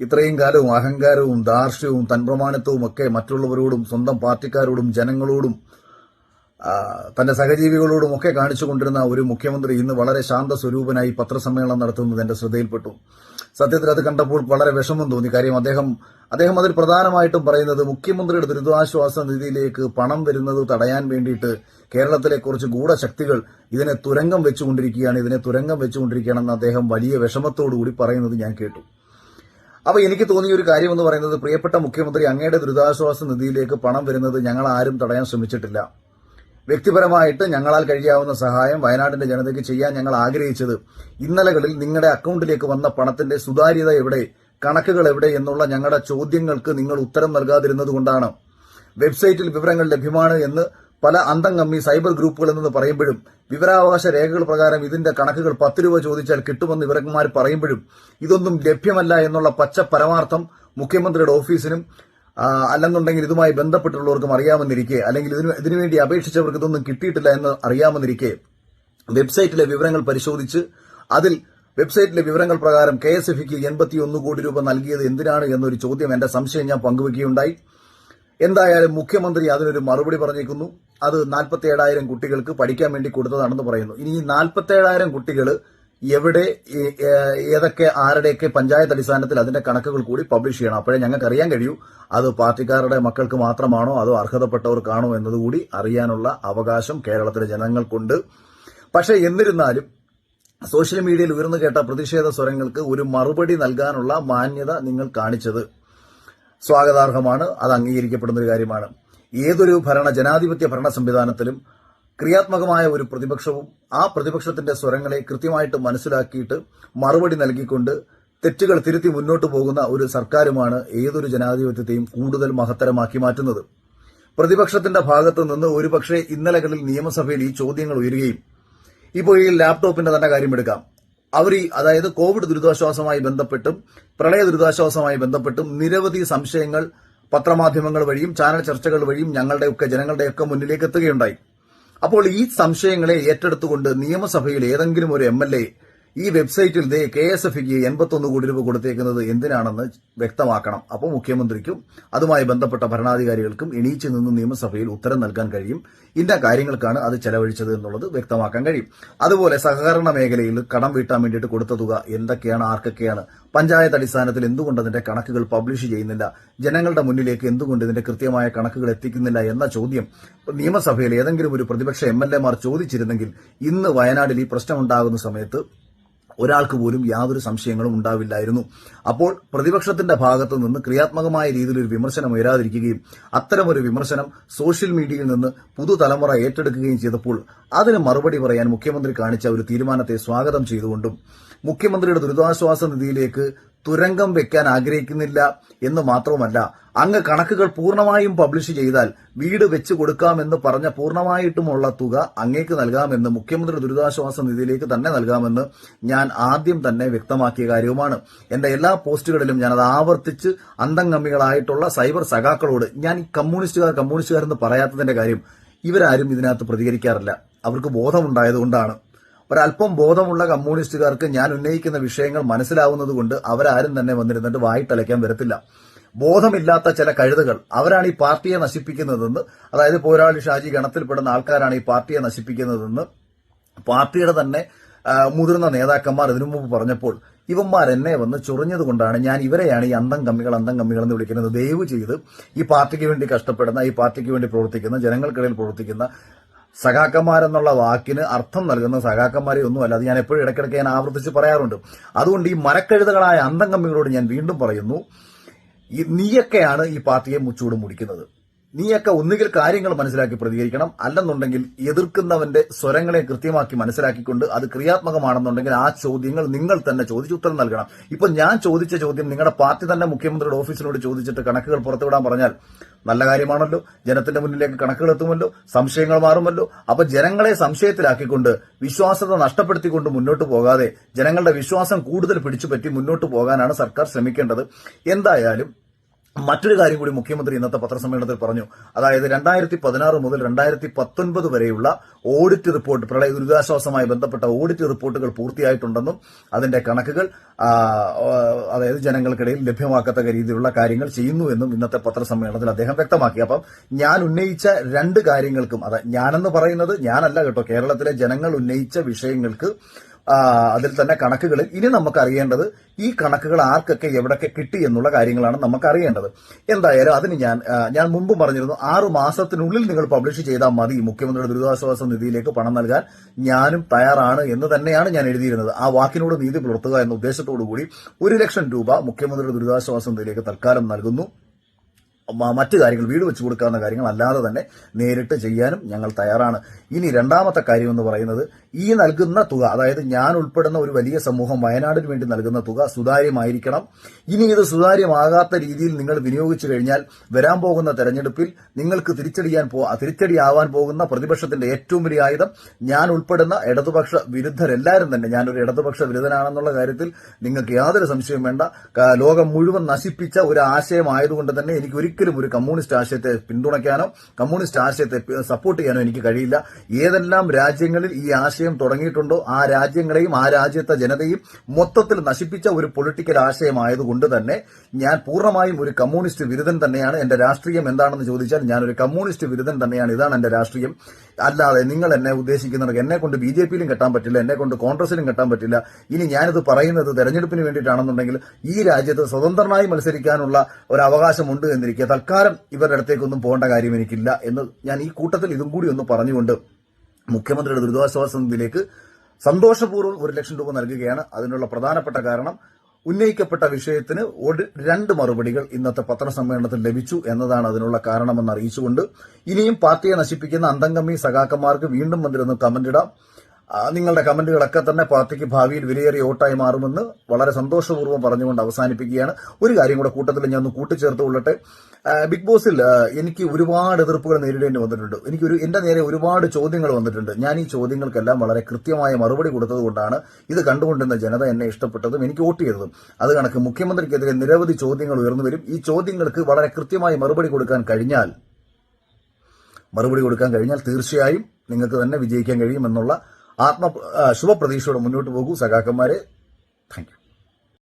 ഇത്രയും കാലവും അഹങ്കാരവും ധാർഷ്ട്യവും തൻപ്രമാണിത്വവും ഒക്കെ മറ്റുള്ളവരോടും സ്വന്തം പാർട്ടിക്കാരോടും ജനങ്ങളോടും തന്റെ സഹജീവികളോടും ഒക്കെ കാണിച്ചുകൊണ്ടിരുന്ന ഒരു മുഖ്യമന്ത്രി ഇന്ന് വളരെ ശാന്ത സ്വരൂപനായി പത്രസമ്മേളനം നടത്തുന്നത് എന്റെ ശ്രദ്ധയിൽപ്പെട്ടു. സത്യത്തിൽ അത് കണ്ടപ്പോൾ വളരെ വിഷമം തോന്നി. കാര്യം അദ്ദേഹം അതിൽ പ്രധാനമായിട്ടും പറയുന്നത് മുഖ്യമന്ത്രിയുടെ ദുരിതാശ്വാസ നിധിയിലേക്ക് പണം വരുന്നത് തടയാൻ വേണ്ടിയിട്ട് കേരളത്തിലെ കുറച്ച് ഗൂഢശക്തികൾ ഇതിനെ തുരങ്കം വെച്ചുകൊണ്ടിരിക്കുകയാണെന്ന് അദ്ദേഹം വലിയ വിഷമത്തോടുകൂടി പറയുന്നത് ഞാൻ കേട്ടു. അപ്പൊ എനിക്ക് തോന്നിയ ഒരു കാര്യം എന്ന് പറയുന്നത്, പ്രിയപ്പെട്ട മുഖ്യമന്ത്രി, അങ്ങയുടെ ദുരിതാശ്വാസ നിധിയിലേക്ക് പണം വരുന്നത് ഞങ്ങൾ ആരും തടയാൻ ശ്രമിച്ചിട്ടില്ല. വ്യക്തിപരമായിട്ട് ഞങ്ങളാൽ കഴിയാവുന്ന സഹായം വയനാടിന്റെ ജനതയ്ക്ക് ചെയ്യാൻ ഞങ്ങൾ ആഗ്രഹിച്ചത് ഇന്നലകളിൽ നിങ്ങളുടെ അക്കൗണ്ടിലേക്ക് വന്ന പണത്തിന്റെ സുതാര്യത എവിടെ, കണക്കുകൾ എവിടെ എന്നുള്ള ഞങ്ങളുടെ ചോദ്യങ്ങൾക്ക് നിങ്ങൾ ഉത്തരം നൽകാതിരുന്നതുകൊണ്ടാണ്. വെബ്സൈറ്റിൽ വിവരങ്ങൾ ലഭ്യമാണ് എന്ന് പല അന്തംഗമ്മി സൈബർ ഗ്രൂപ്പുകളിൽ നിന്ന് പറയുമ്പോഴും വിവരാവകാശ രേഖകൾ പ്രകാരം ഇതിന്റെ കണക്കുകൾ 10 രൂപ ചോദിച്ചാൽ കിട്ടുമെന്ന് ഇവരന്മാർ പറയുമ്പോഴും ഇതൊന്നും ലഭ്യമല്ല എന്നുള്ള പച്ച പരമാർത്ഥം മുഖ്യമന്ത്രിയുടെ ഓഫീസിനും അല്ലെന്നുണ്ടെങ്കിൽ ഇതുമായി ബന്ധപ്പെട്ടുള്ളവർക്കും അറിയാമെന്നിരിക്കെ, അല്ലെങ്കിൽ ഇതിനുവേണ്ടി അപേക്ഷിച്ചവർക്ക് ഇതൊന്നും കിട്ടിയിട്ടില്ല എന്ന് അറിയാമെന്നിരിക്കെ, വെബ്സൈറ്റിലെ വിവരങ്ങൾ പരിശോധിച്ച് അതിൽ വെബ്സൈറ്റിലെ വിവരങ്ങൾ പ്രകാരം KSFക്ക് 81 കോടി രൂപ നൽകിയത് എന്തിനാണ് എന്നൊരു ചോദ്യം, എന്റെ സംശയം ഞാൻ പങ്കുവയ്ക്കുകയുണ്ടായി. എന്തായാലും മുഖ്യമന്ത്രി അതിനൊരു മറുപടി പറഞ്ഞേക്കുന്നു. അത് 47,000 കുട്ടികൾക്ക് പഠിക്കാൻ വേണ്ടി കൊടുത്തതാണെന്ന് പറയുന്നു. ഇനി ഈ 47,000 കുട്ടികൾ എവിടെ, ഏതൊക്കെ, ആരുടെയൊക്കെ പഞ്ചായത്ത് അടിസ്ഥാനത്തിൽ അതിന്റെ കണക്കുകൾ കൂടി പബ്ലിഷ് ചെയ്യണം. അപ്പോഴേ ഞങ്ങൾക്ക് അറിയാൻ കഴിയൂ അത് പാർട്ടിക്കാരുടെ മക്കൾക്ക് മാത്രമാണോ അതോ അർഹതപ്പെട്ടവർക്കാണോ എന്നതുകൂടി അറിയാനുള്ള അവകാശം കേരളത്തിലെ ജനങ്ങൾക്കുണ്ട്. പക്ഷെ എന്നിരുന്നാലും സോഷ്യൽ മീഡിയയിൽ ഉയർന്നു കേട്ട പ്രതിഷേധ സ്വരങ്ങൾക്ക് ഒരു മറുപടി നൽകാനുള്ള മാന്യത നിങ്ങൾ കാണിച്ചത് സ്വാഗതാർഹമാണ്. അത് അംഗീകരിക്കപ്പെടുന്ന ഒരു കാര്യമാണ്. ഏതൊരു ജനാധിപത്യ ഭരണ സംവിധാനത്തിലും ക്രിയാത്മകമായ ഒരു പ്രതിപക്ഷവും ആ പ്രതിപക്ഷത്തിന്റെ സ്വരങ്ങളെ കൃത്യമായിട്ട് മനസ്സിലാക്കിയിട്ട് മറുപടി നൽകിക്കൊണ്ട് തെറ്റുകൾ തിരുത്തി മുന്നോട്ട് പോകുന്ന ഒരു സർക്കാരുമാണ് ഏതൊരു ജനാധിപത്യത്തെയും കൂടുതൽ മഹത്തരമാക്കി മാറ്റുന്നത്. പ്രതിപക്ഷത്തിന്റെ ഭാഗത്തു നിന്ന് ഒരുപക്ഷെ ഇന്നലകളിൽ നിയമസഭയിൽ ഈ ചോദ്യങ്ങൾ ഉയരുകയും, ഇപ്പോൾ ഈ ലാപ്ടോപ്പിന്റെ തന്നെ കാര്യമെടുക്കാം, അതായത് കോവിഡ് ദുരിതാശ്വാസവുമായി ബന്ധപ്പെട്ടും പ്രളയ ദുരിതാശ്വാസവുമായി ബന്ധപ്പെട്ടും നിരവധി സംശയങ്ങൾ പത്രമാധ്യമങ്ങൾ വഴിയും ചാനൽ ചർച്ചകൾ വഴിയും ജനങ്ങളുടെയൊക്കെ മുന്നിലേക്ക് എത്തുകയുണ്ടായി. അപ്പോൾ ഈ സംശയങ്ങളെ ഏറ്റെടുത്തുകൊണ്ട് നിയമസഭയിൽ ഏതെങ്കിലും ഒരു MLA ഈ വെബ്സൈറ്റിൽ KSFക്ക് 81 കോടി രൂപ കൊടുത്തേക്കുന്നത് എന്തിനാണെന്ന് വ്യക്തമാക്കണം. അപ്പോൾ മുഖ്യമന്ത്രിക്കും അതുമായി ബന്ധപ്പെട്ട ഭരണാധികാരികൾക്കും എണീച്ചു നിന്ന് നിയമസഭയിൽ ഉത്തരം നൽകാൻ കഴിയും. ഇന്ന കാര്യങ്ങൾക്കാണ് അത് ചെലവഴിച്ചത് എന്നുള്ളത് വ്യക്തമാക്കാൻ കഴിയും. അതുപോലെ സഹകരണ മേഖലയിൽ കടം വീട്ടാൻ വേണ്ടിയിട്ട് കൊടുത്ത തുക എന്തൊക്കെയാണ്, ആർക്കൊക്കെയാണ്, പഞ്ചായത്ത് അടിസ്ഥാനത്തിൽ എന്തുകൊണ്ട് അതിന്റെ കണക്കുകൾ പബ്ലിഷ് ചെയ്യുന്നില്ല, ജനങ്ങളുടെ മുന്നിലേക്ക് എന്തുകൊണ്ട് ഇതിന്റെ കൃത്യമായ കണക്കുകൾ എത്തിക്കുന്നില്ല എന്ന ചോദ്യം നിയമസഭയിൽ ഏതെങ്കിലും ഒരു പ്രതിപക്ഷ MLAമാർ ചോദിച്ചിരുന്നെങ്കിൽ ഇന്ന് വയനാട്ടിൽ ഈ പ്രശ്നമുണ്ടാകുന്ന സമയത്ത് ഒരാൾക്ക് പോലും യാതൊരു സംശയങ്ങളും ഉണ്ടാവില്ലായിരുന്നു. അപ്പോൾ പ്രതിപക്ഷത്തിന്റെ ഭാഗത്തു നിന്ന് ക്രിയാത്മകമായ രീതിയിൽ ഒരു വിമർശനം ഉയരാതിരിക്കുകയും അത്തരമൊരു വിമർശനം സോഷ്യൽ മീഡിയയിൽ നിന്ന് പുതുതലമുറ ഏറ്റെടുക്കുകയും ചെയ്തപ്പോൾ അതിന് മറുപടി പറയാൻ മുഖ്യമന്ത്രി കാണിച്ച ഒരു തീരുമാനത്തെ സ്വാഗതം ചെയ്തുകൊണ്ടും മുഖ്യമന്ത്രിയുടെ ദുരിതാശ്വാസ നിധിയിലേക്ക് തുരങ്കം വെക്കാൻ ആഗ്രഹിക്കുന്നില്ല എന്ന് മാത്രവുമല്ല, അങ്ങ് കണക്കുകൾ പൂർണ്ണമായും പബ്ലിഷ് ചെയ്താൽ വീട് വെച്ച് കൊടുക്കാമെന്ന് പറഞ്ഞ പൂർണ്ണമായിട്ടുമുള്ള തുക അങ്ങേക്ക് നൽകാമെന്ന്, മുഖ്യമന്ത്രിയുടെ ദുരിതാശ്വാസ നിധിയിലേക്ക് തന്നെ നൽകാമെന്ന് ഞാൻ ആദ്യം തന്നെ വ്യക്തമാക്കിയ കാര്യവുമാണ്. എന്റെ എല്ലാ പോസ്റ്റുകളിലും ഞാനത് ആവർത്തിച്ച് അന്തംഗമ്മികളായിട്ടുള്ള സൈബർ സഖാക്കളോട് ഞാൻ ഈ കമ്മ്യൂണിസ്റ്റുകാരെന്ന് പറയാത്തതിന്റെ കാര്യം, ഇവരാരും ഇതിനകത്ത് പ്രതികരിക്കാറില്ല. അവർക്ക് ബോധമുണ്ടായതുകൊണ്ടാണ്. ഒരല്പം ബോധമുള്ള കമ്മ്യൂണിസ്റ്റുകാർക്ക് ഞാൻ ഉന്നയിക്കുന്ന വിഷയങ്ങൾ മനസ്സിലാവുന്നതുകൊണ്ട് അവരാരും തന്നെ വന്നിരുന്നിട്ട് വായിട്ടലയ്ക്കാൻ വരത്തില്ല. ബോധമില്ലാത്ത ചില കഴുതകൾ, അവരാണ് ഈ പാർട്ടിയെ നശിപ്പിക്കുന്നതെന്ന്, അതായത് പോരാളി ഷാജി ഗണത്തിൽപ്പെടുന്ന ആൾക്കാരാണ് ഈ പാർട്ടിയെ നശിപ്പിക്കുന്നതെന്ന് പാർട്ടിയുടെ തന്നെ മുതിർന്ന നേതാക്കന്മാർ ഇതിനു മുമ്പ് പറഞ്ഞപ്പോൾ ഇവന്മാർ എന്നെ വന്ന് ചൊറിഞ്ഞതുകൊണ്ടാണ് ഞാൻ ഇവരെയാണ് ഈ അന്തംഗമ്മികൾ എന്ന് വിളിക്കുന്നത്. ദയവ് ചെയ്ത് ഈ പാർട്ടിക്ക് വേണ്ടി കഷ്ടപ്പെടുന്ന, ഈ പാർട്ടിക്ക് വേണ്ടി പ്രവർത്തിക്കുന്ന, ജനങ്ങൾക്കിടയിൽ പ്രവർത്തിക്കുന്ന സഖാക്കന്മാരെന്നുള്ള വാക്കിന് അർത്ഥം നൽകുന്ന സഖാക്കന്മാരെ ഒന്നുമല്ല. അത് ഞാൻ എപ്പോഴും ഇടയ്ക്കിടയ്ക്ക് ഞാൻ ആവർത്തിച്ച് പറയാറുണ്ട്. അതുകൊണ്ട് ഈ മരക്കഴുതകളായ അന്തംഗമ്മികളോട് ഞാൻ വീണ്ടും പറയുന്നു, നീയൊക്കെയാണ് ഈ പാർട്ടിയെ മുച്ചൂട് മുടിക്കുന്നത്. നീയൊക്കെ ഒന്നുകിൽ കാര്യങ്ങൾ മനസ്സിലാക്കി പ്രതികരിക്കണം, അല്ലെന്നുണ്ടെങ്കിൽ എതിർക്കുന്നവന്റെ സ്വരങ്ങളെ കൃത്യമാക്കി മനസ്സിലാക്കിക്കൊണ്ട് അത് ക്രിയാത്മകമാണെന്നുണ്ടെങ്കിൽ ആ ചോദ്യങ്ങൾ നിങ്ങൾ തന്നെ ചോദിച്ച് ഉത്തരം നൽകണം. ഇപ്പൊ ഞാൻ ചോദിച്ച ചോദ്യം നിങ്ങളുടെ പാർട്ടി തന്നെ മുഖ്യമന്ത്രിയുടെ ഓഫീസിനോട് ചോദിച്ചിട്ട് കണക്കുകൾ പുറത്തുവിടാൻ പറഞ്ഞാൽ നല്ല കാര്യമാണല്ലോ. ജനത്തിന്റെ മുന്നിലേക്ക് കണക്കുകൾ എത്തുമല്ലോ, സംശയങ്ങൾ മാറുമല്ലോ. അപ്പൊ ജനങ്ങളെ സംശയത്തിലാക്കിക്കൊണ്ട് വിശ്വാസത നഷ്ടപ്പെടുത്തിക്കൊണ്ട് മുന്നോട്ട് പോകാതെ ജനങ്ങളുടെ വിശ്വാസം കൂടുതൽ പിടിച്ചുപറ്റി മുന്നോട്ട് പോകാനാണ് സർക്കാർ ശ്രമിക്കേണ്ടത്. എന്തായാലും മറ്റൊരു കാര്യം കൂടി മുഖ്യമന്ത്രി ഇന്നത്തെ പത്രസമ്മേളനത്തിൽ പറഞ്ഞു. അതായത് 2016 മുതൽ 2019 വരെയുള്ള ഓഡിറ്റ് റിപ്പോർട്ട്, പ്രളയ ദുരിതാശ്വാസവുമായി ബന്ധപ്പെട്ട ഓഡിറ്റ് റിപ്പോർട്ടുകൾ പൂർത്തിയായിട്ടുണ്ടെന്നും അതിന്റെ കണക്കുകൾ അതായത് ജനങ്ങൾക്കിടയിൽ ലഭ്യമാക്കത്തക്ക രീതിയിലുള്ള കാര്യങ്ങൾ ചെയ്യുന്നുവെന്നും ഇന്നത്തെ പത്രസമ്മേളനത്തിൽ അദ്ദേഹം വ്യക്തമാക്കി. അപ്പം ഞാൻ ഉന്നയിച്ച രണ്ട് കാര്യങ്ങൾക്കും, ഞാനെന്ന് പറയുന്നത് ഞാനല്ല കേട്ടോ, കേരളത്തിലെ ജനങ്ങൾ ഉന്നയിച്ച വിഷയങ്ങൾക്ക് അതിൽ തന്നെ കണക്കുകളിൽ ഇനി നമുക്ക് അറിയേണ്ടത് ഈ കണക്കുകൾ ആർക്കൊക്കെ എവിടൊക്കെ കിട്ടി എന്നുള്ള കാര്യങ്ങളാണ് നമുക്ക് അറിയേണ്ടത്. എന്തായാലും അതിന് ഞാൻ മുമ്പ് പറഞ്ഞിരുന്നു, 6 മാസത്തിനുള്ളിൽ നിങ്ങൾ പബ്ലിഷ് ചെയ്താൽ മതി മുഖ്യമന്ത്രിയുടെ ദുരിതാശ്വാസ നിധിയിലേക്ക് പണം നൽകാൻ ഞാനും തയ്യാറാണ് എന്ന് തന്നെയാണ് ഞാൻ എഴുതിയിരുന്നത്. ആ വാക്കിനോട് നീതി പുലർത്തുക എന്ന ഉദ്ദേശത്തോടു കൂടി 1 ലക്ഷം രൂപ മുഖ്യമന്ത്രിയുടെ ദുരിതാശ്വാസ നിധിയിലേക്ക് തൽക്കാലം നൽകുന്നു. മറ്റു കാര്യങ്ങൾ, വീട് വെച്ചു കൊടുക്കാവുന്ന കാര്യങ്ങൾ അല്ലാതെ തന്നെ നേരിട്ട് ചെയ്യാനും ഞങ്ങൾ തയ്യാറാണ്. ഇനി രണ്ടാമത്തെ കാര്യം എന്ന് പറയുന്നത്, ഈ നൽകുന്ന തുക, അതായത് ഞാൻ ഉൾപ്പെടുന്ന ഒരു വലിയ സമൂഹം വയനാടിന് വേണ്ടി നൽകുന്ന തുക സുതാര്യമായിരിക്കണം. ഇനി ഇത് സുതാര്യമാകാത്ത രീതിയിൽ നിങ്ങൾ വിനിയോഗിച്ചു കഴിഞ്ഞാൽ വരാൻ പോകുന്ന തെരഞ്ഞെടുപ്പിൽ നിങ്ങൾക്ക് തിരിച്ചടിയാവാൻ പോകുന്ന പ്രതിപക്ഷത്തിന്റെ ഏറ്റവും വലിയ ആയുധം ഞാൻ ഉൾപ്പെടുന്ന ഇടതുപക്ഷ വിരുദ്ധരെല്ലാവരും തന്നെ, ഞാനൊരു ഇടതുപക്ഷ വിരുദ്ധനാണെന്നുള്ള കാര്യത്തിൽ നിങ്ങൾക്ക് യാതൊരു സംശയവും വേണ്ട. ലോകം മുഴുവൻ നശിപ്പിച്ച ഒരു ആശയമായതുകൊണ്ട് തന്നെ എനിക്ക് ഒരിക്കലും ഒരു കമ്മ്യൂണിസ്റ്റ് ആശയത്തെ പിന്തുണയ്ക്കാനോ കമ്മ്യൂണിസ്റ്റ് ആശയത്തെ സപ്പോർട്ട് ചെയ്യാനോ എനിക്ക് കഴിയില്ല. ഏതെല്ലാം രാജ്യങ്ങളിൽ ഈ ആശയം തുടങ്ങിയിട്ടുണ്ടോ ആ രാജ്യങ്ങളെയും ആ രാജ്യത്തെ ജനതയും മൊത്തത്തിൽ നശിപ്പിച്ച ഒരു പൊളിറ്റിക്കൽ ആശയമായതുകൊണ്ട് തന്നെ ഞാൻ പൂർണ്ണമായും ഒരു കമ്മ്യൂണിസ്റ്റ് വിരുദ്ധൻ തന്നെയാണ്. എന്റെ രാഷ്ട്രീയം എന്താണെന്ന് ചോദിച്ചാൽ ഞാനൊരു കമ്മ്യൂണിസ്റ്റ് വിരുദ്ധൻ തന്നെയാണ്. ഇതാണ് എന്റെ രാഷ്ട്രീയം. അല്ലാതെ നിങ്ങൾ എന്നെ ഉദ്ദേശിക്കുന്നത് എന്നെ കൊണ്ട് BJPയിലും കെട്ടാൻ പറ്റില്ല, എന്നെ കൊണ്ട് കോൺഗ്രസിലും കെട്ടാൻ പറ്റില്ല. ഇനി ഞാനിത് പറയുന്നത് തെരഞ്ഞെടുപ്പിന് വേണ്ടിയിട്ടാണെന്നുണ്ടെങ്കിൽ ഈ രാജ്യത്ത് സ്വതന്ത്രമായി മത്സരിക്കാനുള്ള ഒരു അവകാശമുണ്ട് എന്നിരിക്കെ തൽക്കാലം ഇവരുടെ അടുത്തേക്കൊന്നും പോകേണ്ട കാര്യം എനിക്കില്ല എന്ന് ഞാൻ ഈ കൂട്ടത്തിൽ ഇതും കൂടി ഒന്ന് പറഞ്ഞുകൊണ്ട് മുഖ്യമന്ത്രിയുടെ ദുരിതാശ്വാസ നിധിയിലേക്ക് സന്തോഷപൂർവ്വം 1 ലക്ഷം രൂപ നൽകുകയാണ്. അതിനുള്ള പ്രധാനപ്പെട്ട കാരണം ഉന്നയിക്കപ്പെട്ട വിഷയത്തിന് 2 മറുപടികൾ ഇന്നത്തെ പത്രസമ്മേളനത്തിൽ ലഭിച്ചു എന്നതാണ് അതിനുള്ള കാരണമെന്ന് അറിയിച്ചുകൊണ്ട് ഇനിയും പാർട്ടിയെ നശിപ്പിക്കുന്ന അന്തംഗമി സഖാക്കന്മാർക്ക് വീണ്ടും വന്നിരുന്നു കമന്റ് ഇടാം. നിങ്ങളുടെ കമന്റുകളൊക്കെ തന്നെ പാർട്ടിക്ക് ഭാവിയിൽ വിലയേറിയ വോട്ടായി മാറുമെന്ന് വളരെ സന്തോഷപൂർവ്വം പറഞ്ഞുകൊണ്ട് അവസാനിപ്പിക്കുകയാണ്. ഒരു കാര്യം കൂടെ കൂട്ടത്തിൽ ഞാൻ ഒന്ന് കൂട്ടിച്ചേർത്ത് കൊള്ളട്ടെ. ബിഗ് ബോസിൽ എനിക്ക് ഒരുപാട് എതിർപ്പുകൾ നേരിടേണ്ടി വന്നിട്ടുണ്ട്. എന്റെ നേരെ ഒരുപാട് ചോദ്യങ്ങൾ വന്നിട്ടുണ്ട്. ഞാൻ ഈ ചോദ്യങ്ങൾക്കെല്ലാം വളരെ കൃത്യമായ മറുപടി കൊടുത്തതുകൊണ്ടാണ് ഇത് കണ്ടുകൊണ്ടിരുന്ന ജനത എന്നെ ഇഷ്ടപ്പെട്ടതും എനിക്ക് വോട്ട് ചെയ്തതും. അത് കണക്ക് മുഖ്യമന്ത്രിക്കെതിരെ നിരവധി ചോദ്യങ്ങൾ ഉയർന്നു വരും. ഈ ചോദ്യങ്ങൾക്ക് വളരെ കൃത്യമായി മറുപടി കൊടുക്കാൻ കഴിഞ്ഞാൽ തീർച്ചയായും നിങ്ങൾക്ക് തന്നെ വിജയിക്കാൻ കഴിയുമെന്നുള്ള ശുഭപ്രതീക്ഷയോടെ മുന്നോട്ട് പോകൂ സഖാക്കന്മാരെ. Thank you.